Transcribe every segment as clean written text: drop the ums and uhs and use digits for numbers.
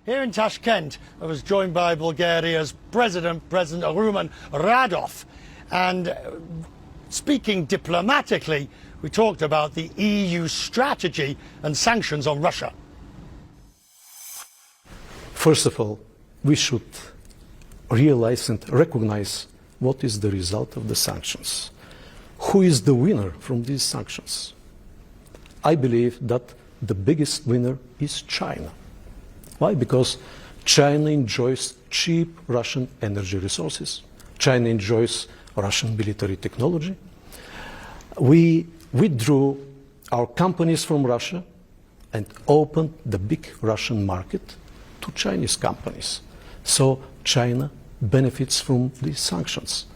Here in Tashkent, I was joined by Bulgaria's President Rumen Radев, and speaking diplomatically, we talked about the EU strategy and sanctions on Russia. First of all, we should realize and recognize what is the result of the sanctions. Who is the winner from these sanctions? I believe that the biggest winner is China. Why? Because China enjoys cheap Russian energy resources. China enjoys Russian military technology. We withdrew our companies from Russia and opened the big Russian market to Chinese companies. So China benefits from these sanctions.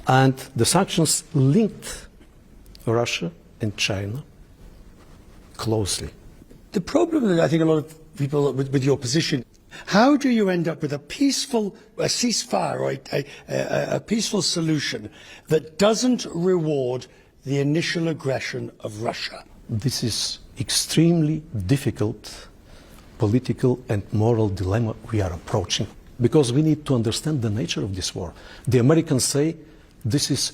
And the sanctions linked Russia and China closely. The problem that I think a lot of people with your position, how do you end up with a ceasefire or a peaceful solution that doesn't reward the initial aggression of Russia? This is extremely difficult political and moral dilemma we are approaching, because we need to understand the nature of this war. The Americans say this is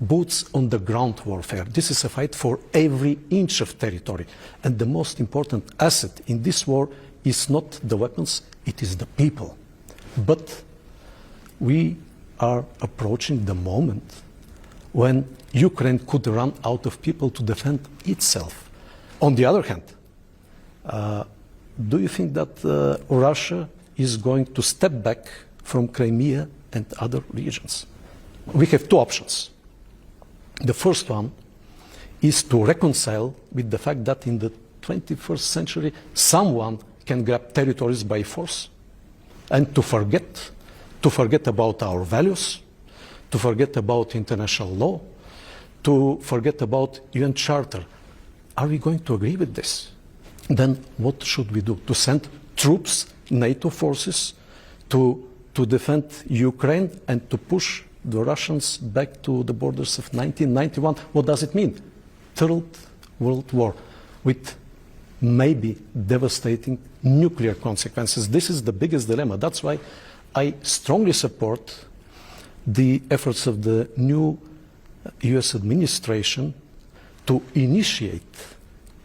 boots on the ground warfare. This is a fight for every inch of territory. And the most important asset in this war is not the weapons, it is the people. But we are approaching the moment when Ukraine could run out of people to defend itself. On the other hand, do you think that Russia is going to step back from Crimea and other regions? We have two options. The first one is to reconcile with the fact that in the 21st century someone can grab territories by force, and to forget about our values, to forget about international law, to forget about UN Charter. Are we going to agree with this? Then what should we do? To send troops, NATO forces, to defend Ukraine and to push the Russians back to the borders of 1991. What does it mean? Third World War with maybe devastating nuclear consequences. This is the biggest dilemma. That's why I strongly support the efforts of the new US administration to initiate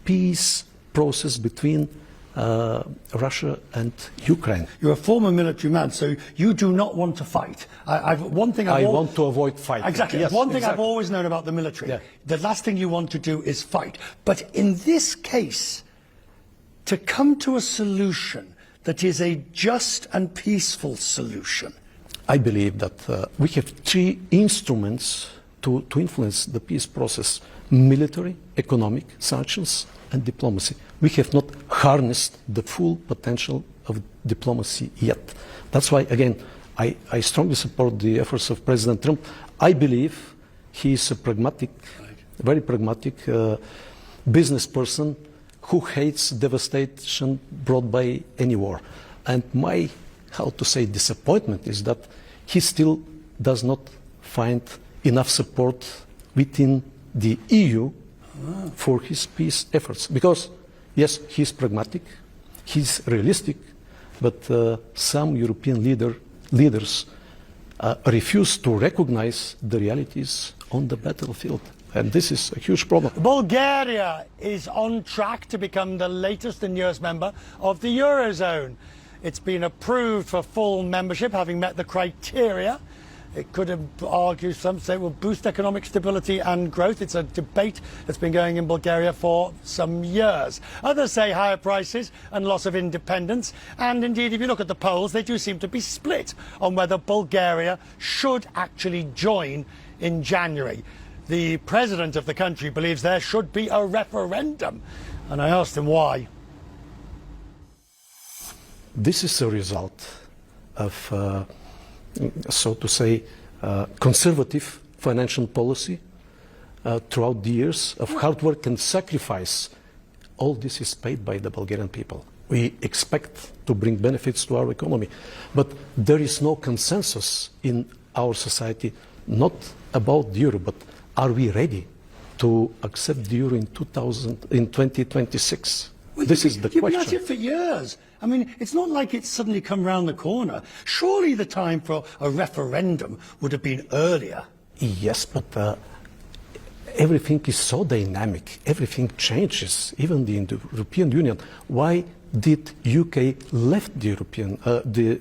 peace process between Russia and Ukraine. You're a former military man, so you do not want to fight. I want to avoid fighting. Exactly. Yes, one thing I've always known about the military, the last thing you want to do is fight. But in this case, to come to a solution that is a just and peaceful solution. I believe that we have three instruments to influence the peace process: military, economic, sanctions, and diplomacy. We have not harnessed the full potential of diplomacy yet. That's why, again, I strongly support the efforts of President Trump. I believe he is a pragmatic, very pragmatic business person who hates devastation brought by any war. And my, disappointment is that he still does not find enough support within the EU for his peace efforts. Because, yes, he's pragmatic, he's realistic, but some European leaders refuse to recognize the realities on the battlefield. And this is a huge problem. Bulgaria is on track to become the latest and newest member of the Eurozone. It's been approved for full membership, having met the criteria. It could argue, some say, will boost economic stability and growth. It's a debate that's been going in Bulgaria for some years. Others say higher prices and loss of independence. And indeed, if you look at the polls, they do seem to be split on whether Bulgaria should actually join in January. The president of the country believes there should be a referendum. And I asked him why. This is a result of so to say, conservative financial policy throughout the years of hard work and sacrifice. All this is paid by the Bulgarian people. We expect to bring benefits to our economy. But there is no consensus in our society, not about the euro, but are we ready to accept the euro in 2026? Well, this is the question. You've been at it for years. I mean, it's not like it's suddenly come round the corner. Surely the time for a referendum would have been earlier. Yes, but everything is so dynamic. Everything changes, even in the European Union. Why did UK left the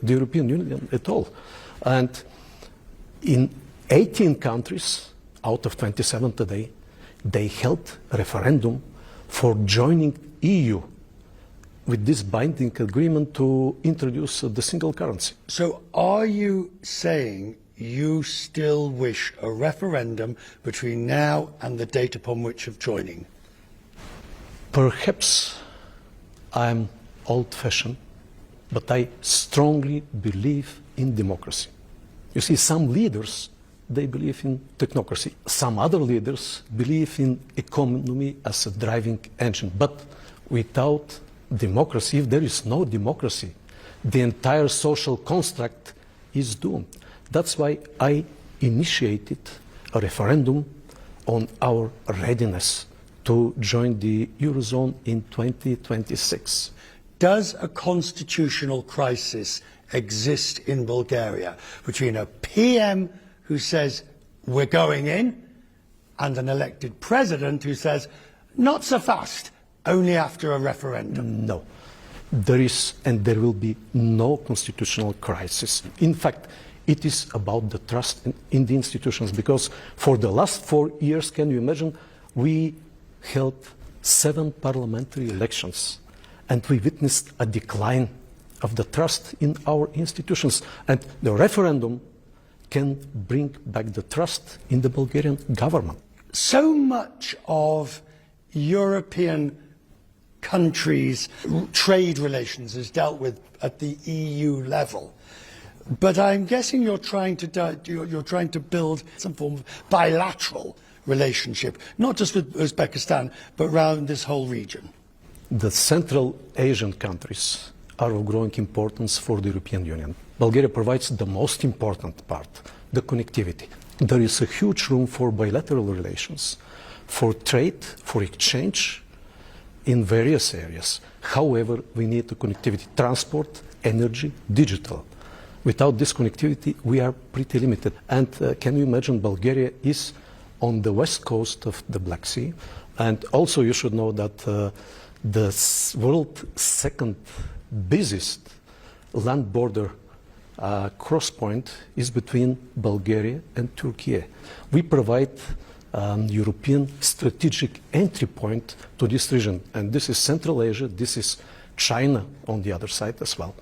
European Union at all? And in 18 countries out of 27 today, they held a referendum for joining EU with this binding agreement to introduce the single currency. So are you saying you still wish a referendum between now and the date upon which of joining? Perhaps I'm old-fashioned, but I strongly believe in democracy. You see, some leaders, they believe in technocracy. Some other leaders believe in economy as a driving engine. But without democracy, if there is no democracy, the entire social construct is doomed. That's why I initiated a referendum on our readiness to join the Eurozone in 2026. Does a constitutional crisis exist in Bulgaria between a PM who says we're going in and an elected president who says not so fast, only after a referendum? No. There is and there will be no constitutional crisis. In fact, it is about the trust in the institutions, because for the last 4 years, can you imagine, we held 7 parliamentary elections and we witnessed a decline of the trust in our institutions. And the referendum can bring back the trust in the Bulgarian government. So much of European countries' trade relations is dealt with at the EU level. But I'm guessing you're trying to build some form of bilateral relationship, not just with Uzbekistan, but around this whole region. The Central Asian countries are of growing importance for the European Union. Bulgaria provides the most important part, the connectivity. There is a huge room for bilateral relations, for trade, for exchange in various areas. However, we need the connectivity, transport, energy, digital. Without this connectivity, we are pretty limited. And can you imagine, Bulgaria is on the west coast of the Black Sea. And also you should know that the world's second busiest land border cross point is between Bulgaria and Turkey. We provide European strategic entry point to this region. And this is Central Asia, this is China on the other side as well.